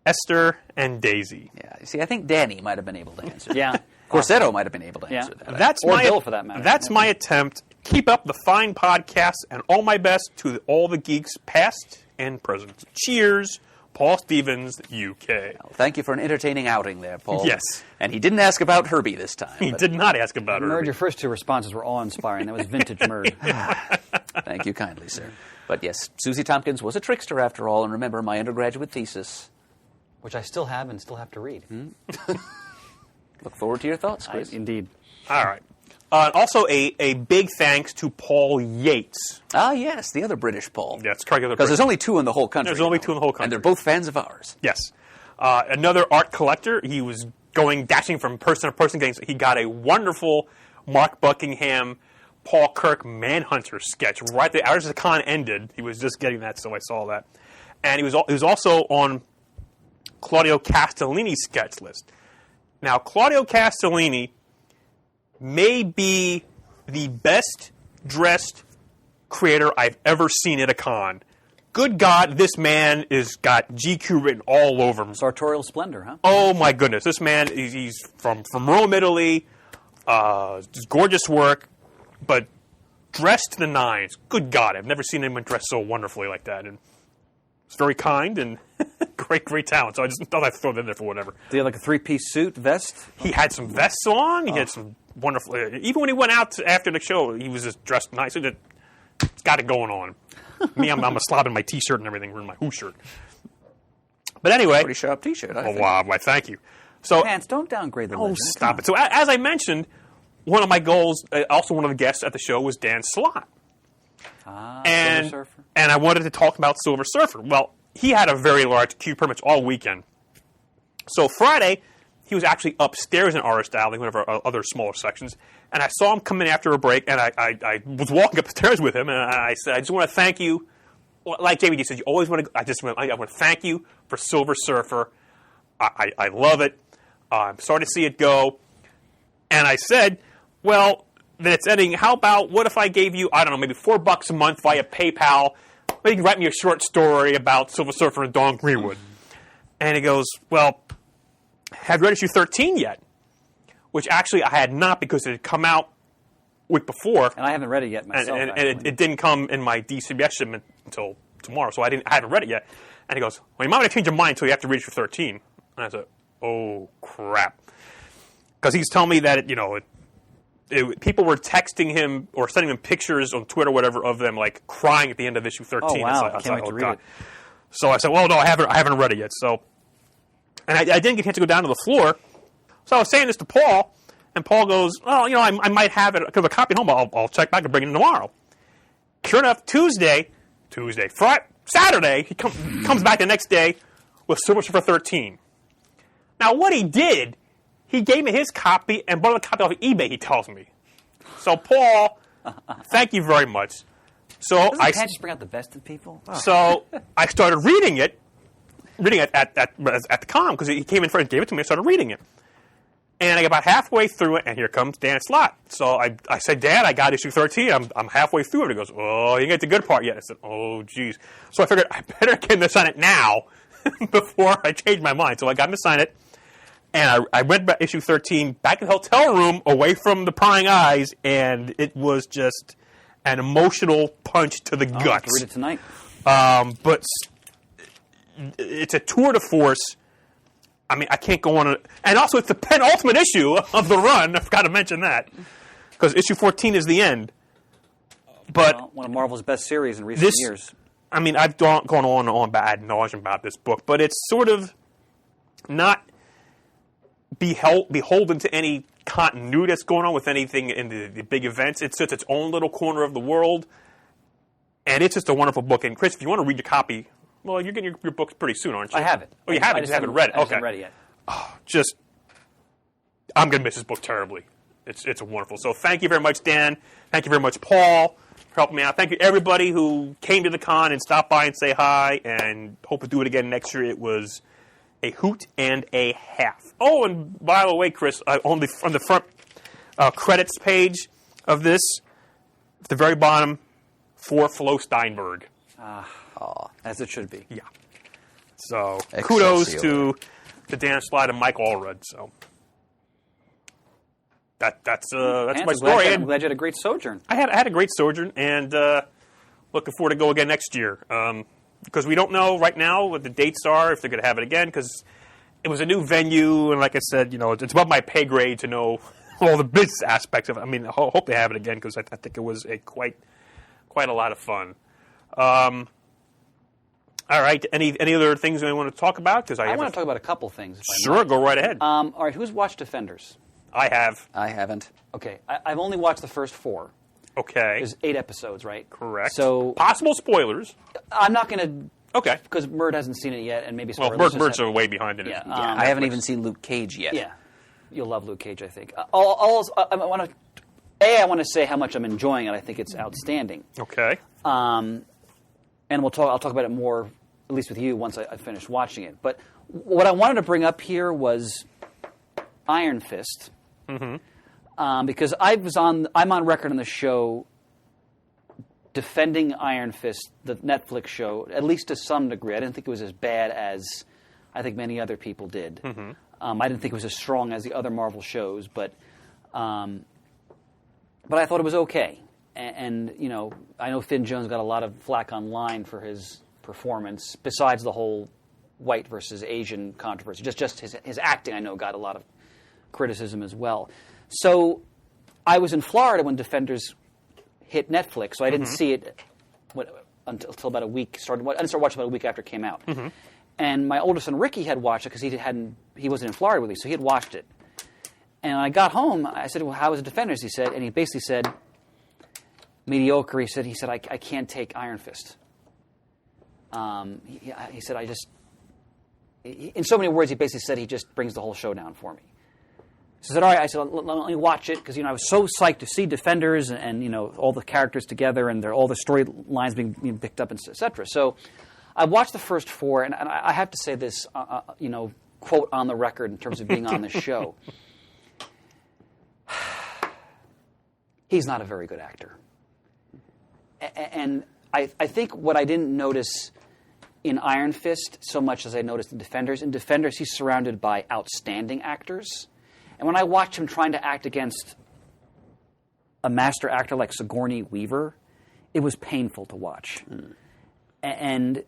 Esther, and Daisy. Yeah, you see, I think Danny might have been able to answer. Yeah. Corsetto might have been able to answer that. That's Or my Bill, for that matter. That's my attempt. Keep up the fine podcast and all my best to all the geeks, past and present. Cheers, Paul Stevens, UK. Well, thank you for an entertaining outing there, Paul. Yes. And he didn't ask about Herbie this time. He but did not ask about Murd, her. your first 2 responses were awe-inspiring. That was vintage Murd. Thank you kindly, sir. But yes, Susie Tompkins was a trickster after all, and remember my undergraduate thesis. Which I still have and still have to read. Look forward to your thoughts, Chris. Indeed. All right. Also, a big thanks to Paul Yates. Ah, yes, the other British Paul. Yes, correct. Because there's only 2 in the whole country. There's only now. 2 in the whole country. And they're both fans of ours. Yes. Another art collector. He was dashing from person to person. He got a wonderful Mark Buckingham, Paul Kirk Manhunter sketch right there. As the con ended, he was just getting that, so I saw that. And he was also on Claudio Castellini's sketch list. Now, Claudio Castellini may be the best dressed creator I've ever seen at a con. Good God, this man is got GQ written all over him. Sartorial splendor, huh? Oh my goodness, this man, he's from Rome, Italy. Just gorgeous work, but dressed to the nines. Good God, I've never seen anyone dressed so wonderfully like that. And it's very kind and great talent. So I just thought I'd throw that in there for whatever. Do you have like a 3-piece suit, vest? He had some vests on. He had some wonderful. Even when he went out after the show, he was just dressed nice. It's got it going on. Me, I'm a slob in my T-shirt and everything, in my Who shirt. But anyway, Pretty sharp T-shirt, I think. wow, why? Thank you. So, Pants, don't downgrade the legend. stop it. So, as I mentioned, one of my goals, also one of the guests at the show, was Dan Slott. Silver Surfer. And I wanted to talk about Silver Surfer. Well, he had a very large queue pretty much all weekend. So Friday, he was actually upstairs in Artist Alley, one of our other smaller sections, and I saw him come in after a break, and I was walking up the stairs with him, and I said, I just want to thank you. Like JBD said, you always want to. I want to thank you for Silver Surfer. I love it. I'm sorry to see it go. And I said, well, then it's ending. How about, what if I gave you, I don't know, maybe $4 a month via PayPal? Maybe you can write me a short story about Silver Surfer and Dawn Greenwood. And he goes, well, have you read issue 13 yet? Which actually I had not, because it had come out a week before. And I haven't read it yet myself. And it didn't come in my DCBS shipment until tomorrow, so I haven't read it yet. And he goes, well, you might want to change your mind until you have to read issue 13. And I said, oh, crap. Because he's telling me that, people were texting him or sending him pictures on Twitter, or whatever, of them like crying at the end of issue 13. Oh wow! I Can't wait to read it. So I said, "Well, no, I haven't read it yet." So, and I didn't get a chance to go down to the floor. So I was saying this to Paul, and Paul goes, "Oh, I might have it because a copy at home. I'll check back and bring it in tomorrow." Sure enough, Friday, Saturday, he comes back the next day with Silver Surfer 13. Now, what he did, he gave me his copy and bought a copy off of eBay, he tells me. So, Paul, thank you very much. So I can't just bring out the best in people. Oh. So I started reading it at the con, because he came in first and gave it to me. I started reading it. And I got about halfway through it, and here comes Dan Slott. So I said, Dad, I got issue 13. I'm halfway through it. He goes, oh, you didn't get the good part yet. I said, oh, geez. So I figured I better get him to sign it now before I change my mind. So I got him to sign it. And I read about issue 13 back in the hotel room, away from the prying eyes, and it was just an emotional punch to the guts. I have to read it tonight. But it's a tour de force. I mean, I can't go on. And also, it's the penultimate issue of the run. I forgot to mention that. Because issue 14 is the end. But one of Marvel's best series in recent years. I mean, I've gone on and on ad nauseum about this book, but it's sort of not beholden to any continuity that's going on with anything in the big events. It's just its own little corner of the world. And it's just a wonderful book. And Chris, if you want to read your copy, well, you're getting your books pretty soon, aren't you? I have it. Oh, you have it? You haven't read it? I haven't read it yet. Oh, I'm going to miss this book terribly. It's wonderful. So thank you very much, Dan. Thank you very much, Paul, for helping me out. Thank you, everybody who came to the con and stopped by and say hi, and hope to do it again next year. It was a hoot and a half. Oh, and by the way, Chris, on the front credits page of this, at the very bottom, for Flo Steinberg. As it should be. Yeah. So Excelsior. Kudos to Dan Slott and Mike Allred. So that's my story. I'm glad you had a great sojourn. I had a great sojourn, and looking forward to go again next year. Because we don't know right now what the dates are, if they're going to have it again, because it was a new venue, and like I said, it's above my pay grade to know all the business aspects of it. I mean, I hope they have it again, because I think it was quite a lot of fun. All right, any other things we want to talk about? Because I want to talk about a couple things. If sure, I might. go right ahead. All right, who's watched Defenders? I have. I haven't. Okay, I've only watched the first 4. Okay. There's 8 episodes, right? Correct. So possible spoilers. I'm not going to. Okay. Because Murd hasn't seen it yet, and maybe some Murd's way behind in it. Yeah, I haven't even seen Luke Cage yet. Yeah, you'll love Luke Cage, I think. I want to say how much I'm enjoying it. I think it's outstanding. Okay. And I'll talk about it more, at least with you, once I finish watching it. But what I wanted to bring up here was Iron Fist. Mm-hmm. Because I'm on record on the show defending Iron Fist, the Netflix show, at least to some degree. I didn't think it was as bad as I think many other people did. Mm-hmm. I didn't think it was as strong as the other Marvel shows, but I thought it was okay. And I know Finn Jones got a lot of flack online for his performance, besides the whole white versus Asian controversy. Just his acting, I know, got a lot of criticism as well. So I was in Florida when Defenders hit Netflix, so I didn't see it until about a week. I didn't start watching about a week after it came out. Mm-hmm. And my older son Ricky had watched it because he wasn't in Florida with me, so he had watched it. And when I got home, I said, "Well, how was Defenders?" He said, and he basically said, "Mediocre." He said, I can't take Iron Fist. He said, in so many words, he basically said he just brings the whole show down for me. So I said, all right. I said, let me watch it, because I was so psyched to see Defenders and all the characters together and all the storylines being picked up, and et cetera. So I watched the first 4, and I have to say this, quote on the record in terms of being on this show. He's not a very good actor. And I think what I didn't notice in Iron Fist so much as I noticed in Defenders he's surrounded by outstanding actors. And when I watched him trying to act against a master actor like Sigourney Weaver, it was painful to watch. Mm. And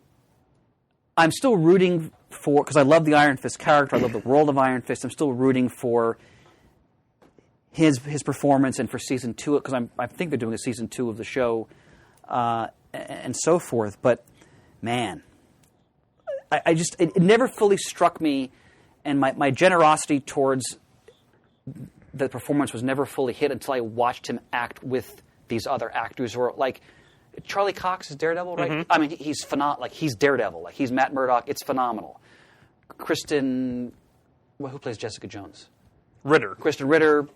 I'm still rooting for, because I love the Iron Fist character, I love the world of Iron Fist, I'm still rooting for his performance, and for season 2, because I think they're doing a season 2 of the show, and so forth. But man, it never fully struck me, and my generosity towards the performance was never fully hit until I watched him act with these other actors, or like Charlie Cox is Daredevil, right? Mm-hmm. I mean, he's phenomenal. Like, he's Daredevil. Like, he's Matt Murdock. It's phenomenal. Who plays Jessica Jones? Ritter. Kristen Ritter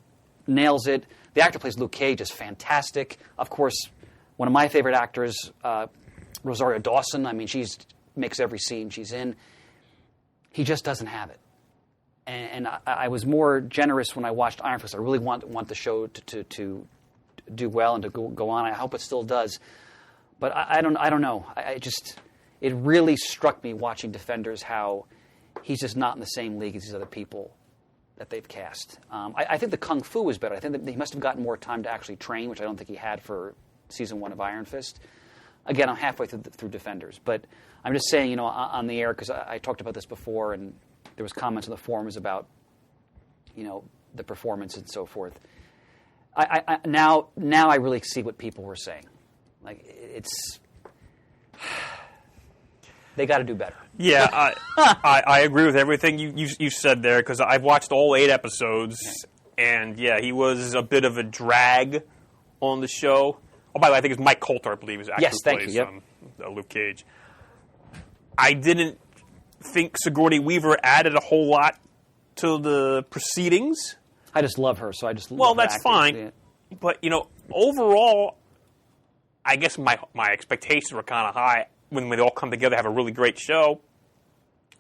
nails it. The actor who plays Luke Cage is fantastic. Of course, one of my favorite actors, Rosario Dawson. I mean, makes every scene she's in. He just doesn't have it. And I was more generous when I watched Iron Fist. I really want the show to do well and to go on. I hope it still does. But I don't know. It really struck me watching Defenders how he's just not in the same league as these other people that they've cast. I think the Kung Fu was better. I think that he must have gotten more time to actually train, which I don't think he had for season 1 of Iron Fist. Again, I'm halfway through Defenders. But I'm just saying, on the air, because I talked about this before, and there was comments on the forums about, the performance and so forth. Now I really see what people were saying. Like, they got to do better. Yeah, I agree with everything you said there, because I've watched all 8 episodes, and yeah, he was a bit of a drag on the show. Oh, by the way, I think it's Mike Coulter, I believe, is actually plays Luke Cage. I didn't think Sigourney Weaver added a whole lot to the proceedings. I just love her, so I just well, love her that's acting. fine. Yeah. But overall, I guess my expectations were kind of high when they all come together, have a really great show.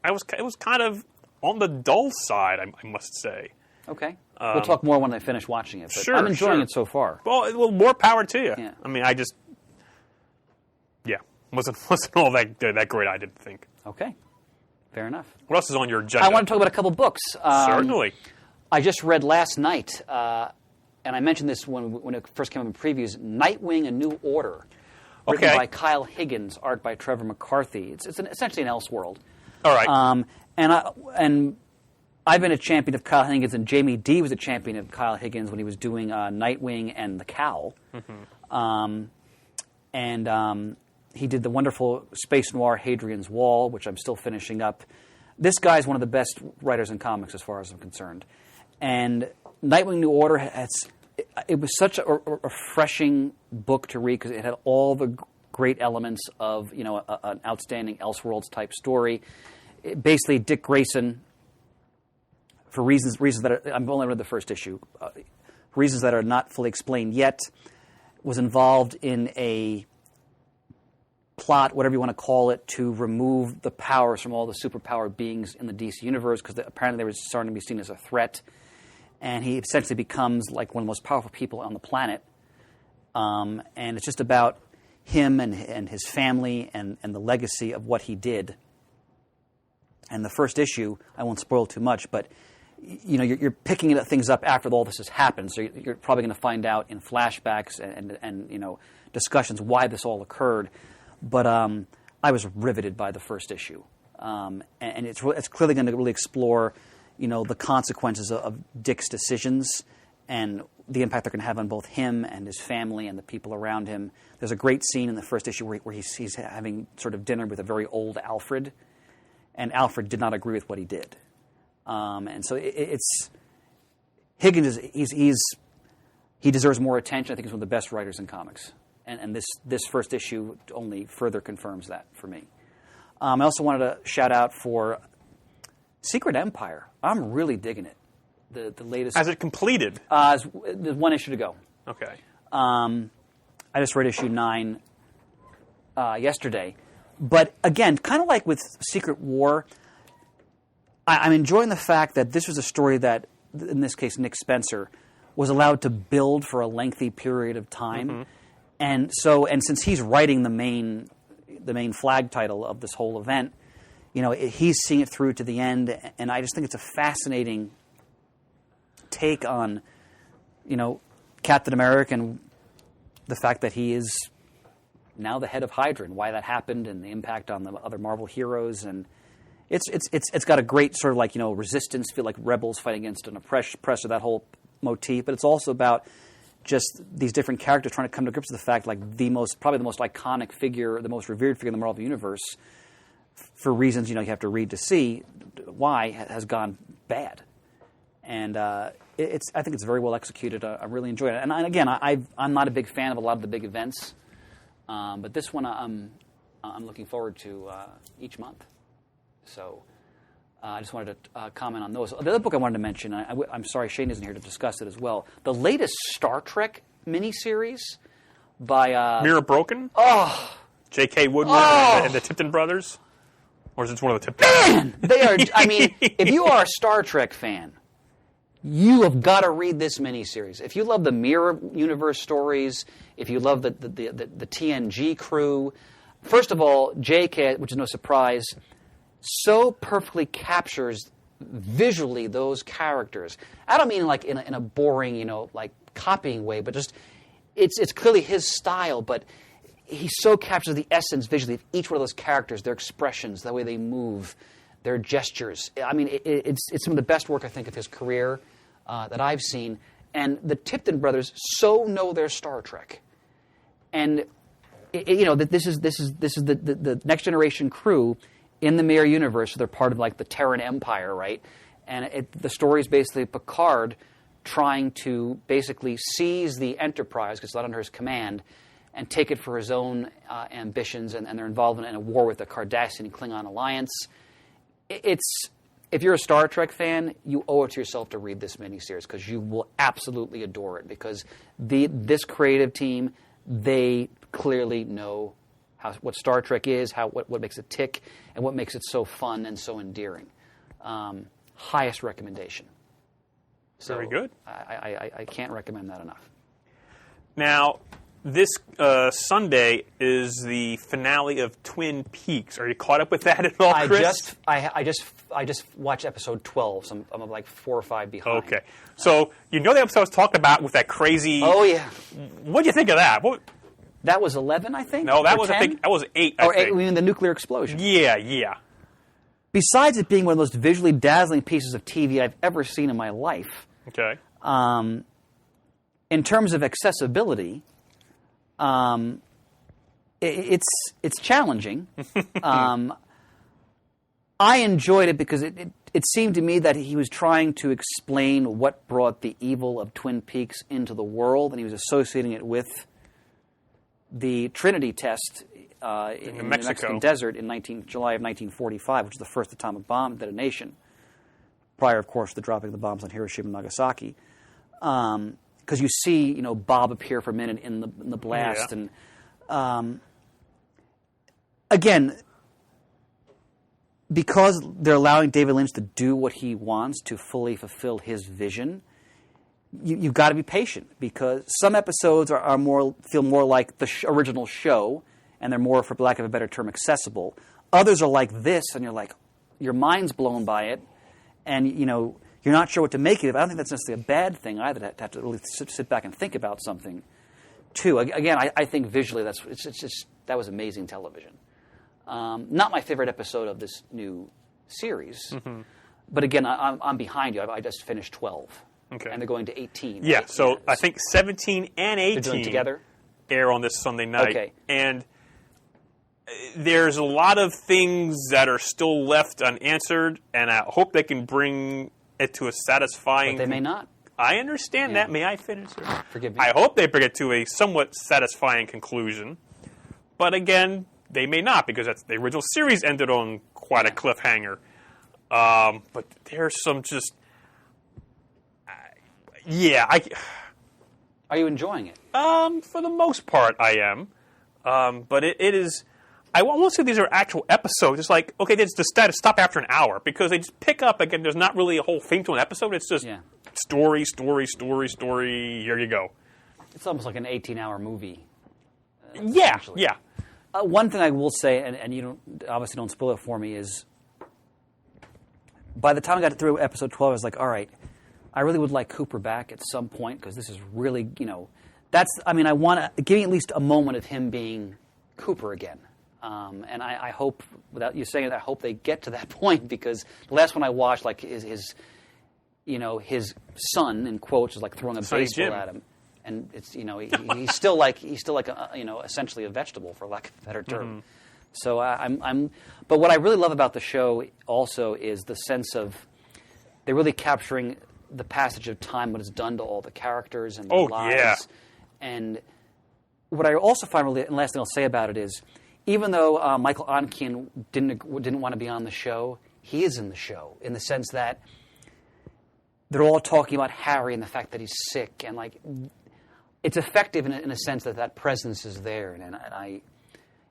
It was kind of on the dull side, I must say. Okay, we'll talk more when I finish watching it. But Sure, I'm enjoying it so far. Well, more power to you. Yeah. I mean, wasn't all that great. I didn't think. Okay, fair enough. What else is on your agenda? I want to talk about a couple books. Certainly. I just read last night, and I mentioned this when it first came up in previews, Nightwing: A New Order, written by Kyle Higgins, art by Trevor McCarthy. It's essentially an Elseworld. All right. And I've been a champion of Kyle Higgins, and Jamie D was a champion of Kyle Higgins when he was doing Nightwing and the Cowl. Mm-hmm. He did the wonderful space noir Hadrian's Wall, which I'm still finishing up. This guy's one of the best writers in comics as far as I'm concerned. And Nightwing: New Order, it was such a refreshing book to read because it had all the great elements of an outstanding Elseworlds type story. Basically, Dick Grayson, for reasons that I've only read the first issue, reasons that are not fully explained yet, was involved in a plot, whatever you want to call it, to remove the powers from all the superpowered beings in the DC universe because apparently they were starting to be seen as a threat. And he essentially becomes like one of the most powerful people on the planet. And it's just about him and his family and the legacy of what he did. And the first issue, I won't spoil too much, but you're picking things up after all this has happened. So you're probably going to find out in flashbacks and discussions why this all occurred. But I was riveted by the first issue, and it's clearly going to really explore, the consequences of Dick's decisions and the impact they're going to have on both him and his family and the people around him. There's a great scene in the first issue where he's having sort of dinner with a very old Alfred, and Alfred did not agree with what he did, and so it's Higgins. He deserves more attention. I think he's one of the best writers in comics. And this first issue only further confirms that for me. I also wanted to shout out for Secret Empire. I'm really digging it. The latest. Has it completed? There's one issue to go. Okay. I just read issue 9 yesterday. But again, kind of like with Secret War, I'm enjoying the fact that this was a story that, in this case, Nick Spencer, was allowed to build for a lengthy period of time. Mm-hmm. And since he's writing the main flag title of this whole event, he's seeing it through to the end. And I just think it's a fascinating take on, Captain America and the fact that he is now the head of Hydra and why that happened and the impact on the other Marvel heroes. And it's got a great sort of resistance feel, like rebels fighting against an oppressor, that whole motif, but it's also about just these different characters trying to come to grips with the fact, like probably the most iconic figure, the most revered figure in the Marvel Universe, for reasons you have to read to see why, has gone bad. And I think it's very well executed. I really enjoyed it. And again, I'm not a big fan of a lot of the big events, but this one I'm looking forward to each month. So I just wanted to comment on those. The other book I wanted to mention, I'm sorry Shane isn't here to discuss it as well, the latest Star Trek miniseries by... Mirror Broken? Oh! J.K. Woodward and the Tipton brothers? Or is it one of the Tipton brothers? Man! They are... I mean, if you are a Star Trek fan, you have got to read this miniseries. If you love the Mirror Universe stories, if you love the TNG crew, first of all, J.K., which is no surprise, so perfectly captures visually those characters. I don't mean like in a boring, like copying way, but just it's clearly his style, but he so captures the essence visually of each one of those characters, their expressions, the way they move, their gestures. I mean, it's some of the best work I think of his career that I've seen. And the Tipton brothers so know their Star Trek, and that this is the next generation crew in the Mirror Universe. So they're part of like the Terran Empire, right? And the story is basically Picard trying to basically seize the Enterprise, because it's not under his command, and take it for his own ambitions, and they're involved in a war with the Cardassian Klingon alliance. If you're a Star Trek fan, you owe it to yourself to read this miniseries, because you will absolutely adore it, because this creative team, they clearly know what Star Trek is, what makes it tick, and what makes it so fun and so endearing. Highest recommendation. So very good. I can't recommend that enough. Now, this Sunday is the finale of Twin Peaks. Are you caught up with that at all, Chris? I just watched episode 12, so I'm like 4 or 5 behind. Okay. So, the episode I was talking about with that crazy... Oh, yeah. What do you think of that? That was 11, I think? No, that or was 10? I think that was 8. I think. You mean the nuclear explosion? Yeah. Besides it being one of the most visually dazzling pieces of TV I've ever seen in my life, okay. In terms of accessibility, it's challenging. I enjoyed it because it seemed to me that he was trying to explain what brought the evil of Twin Peaks into the world, and he was associating it with the Trinity test in the Mexican desert in July of 1945, which was the first atomic bomb detonation, prior, of course, to the dropping of the bombs on Hiroshima and Nagasaki. Because you see, Bob appear for a minute in the blast, and again, because they're allowing David Lynch to do what he wants to fully fulfill his vision, you've got to be patient, because some episodes feel more like the original show, and they're more, for lack of a better term, accessible. Others are like this, and you're like, your mind's blown by it, and you're not sure what to make of it. I don't think that's necessarily a bad thing either, to have to really sit back and think about something, too. Again, I think visually that was amazing television. Not my favorite episode of this new series, but again, I'm behind you. I just finished 12. Okay. And they're going to 18. Yeah, right? so I think 17 and 18 they're doing together? Air on this Sunday night. Okay. And there's a lot of things that are still left unanswered, and I hope they can bring it to a satisfying... But they may not. I understand that. May I finish, sir? Forgive me. I hope they bring it to a somewhat satisfying conclusion. But again, they may not, because the original series ended on quite a cliffhanger. But there's some just... Are you enjoying it? For the most part, I am. But it is... I won't say these are actual episodes. It's like, okay, they just stop after an hour, because they just pick up, again, there's not really a whole theme to an episode. It's just story, here you go. It's almost like an 18-hour movie. Yeah. One thing I will say, and you obviously don't spoil it for me, is by the time I got through episode 12, I was like, all right, I really would like Cooper back at some point, because this is really, I want to give me at least a moment of him being Cooper again. And I hope, without you saying it, I hope they get to that point, because the last one I watched, like his his son, in quotes, is like throwing a Sonny baseball Jim. at him. And it's he's still like essentially a vegetable, for lack of a better term. So but what I really love about the show also is the sense of they're really capturing the passage of time, what it's done to all the characters and their lives. Yeah. And what I also find really, and last thing I'll say about it is, even though Michael Onken didn't want to be on the show, he is in the show in the sense that they're all talking about Harry and the fact that he's sick, and like it's effective in a sense that presence is there. And I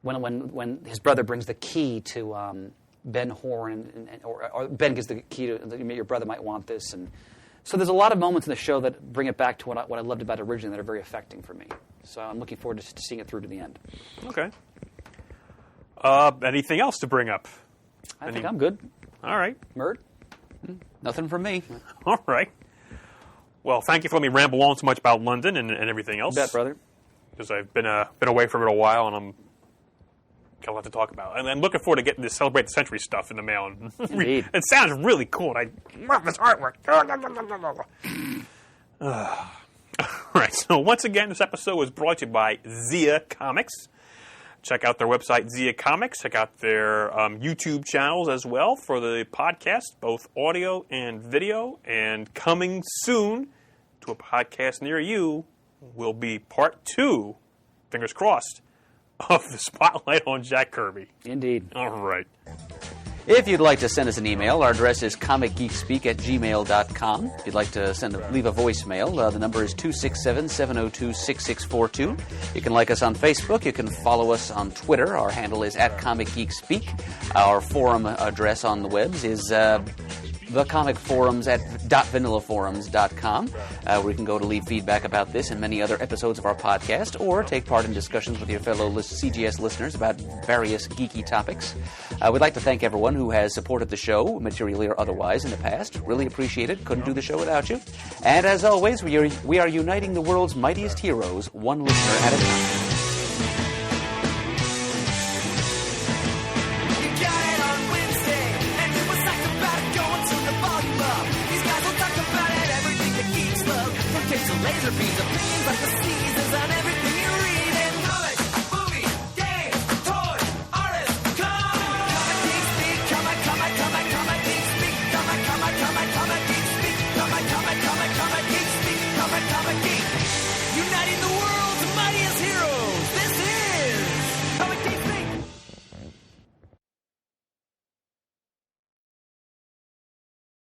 when his brother brings the key to Ben Horn, or Ben gives the key to your brother might want this, and so there's a lot of moments in the show that bring it back to what I loved about it originally that are very affecting for me. So I'm looking forward to seeing it through to the end. Okay. Anything else to bring up? I think I'm good. All right. Murd? Nothing from me. All right. Well, thank you for letting me ramble on so much about London and everything else. You bet, brother. Because I've been away from it a while, and I'm got a lot to talk about. And I'm looking forward to getting this Celebrate the Century stuff in the mail. Indeed. It sounds really cool. I love this artwork. All right. So once again, this episode was brought to you by Zia Comics. Check out their website, Zia Comics. Check out their YouTube channels as well for the podcast, both audio and video. And coming soon to a podcast near you will be part 2, fingers crossed, of the Spotlight on Jack Kirby. Indeed. All right. If you'd like to send us an email, our address is comicgeekspeak@gmail.com. If you'd like to leave a voicemail, the number is 267-702-6642. You can like us on Facebook. You can follow us on Twitter. Our handle is @comicgeekspeak. Our forum address on the webs is the comic forums at .vanillaforums.com, where you can go to leave feedback about this and many other episodes of our podcast, or take part in discussions with your fellow CGS listeners about various geeky topics. We'd like to thank everyone who has supported the show, materially or otherwise, in the past. Really appreciate it. Couldn't do the show without you. And as always, we are uniting the world's mightiest heroes, one listener at a time. Laser beams, opinions like the seasons on everything you read in comics, movies, games, toys, artists, comic geek speak, comic geek speak, comic geek speak, comic geek speak, comic geek, uniting the world.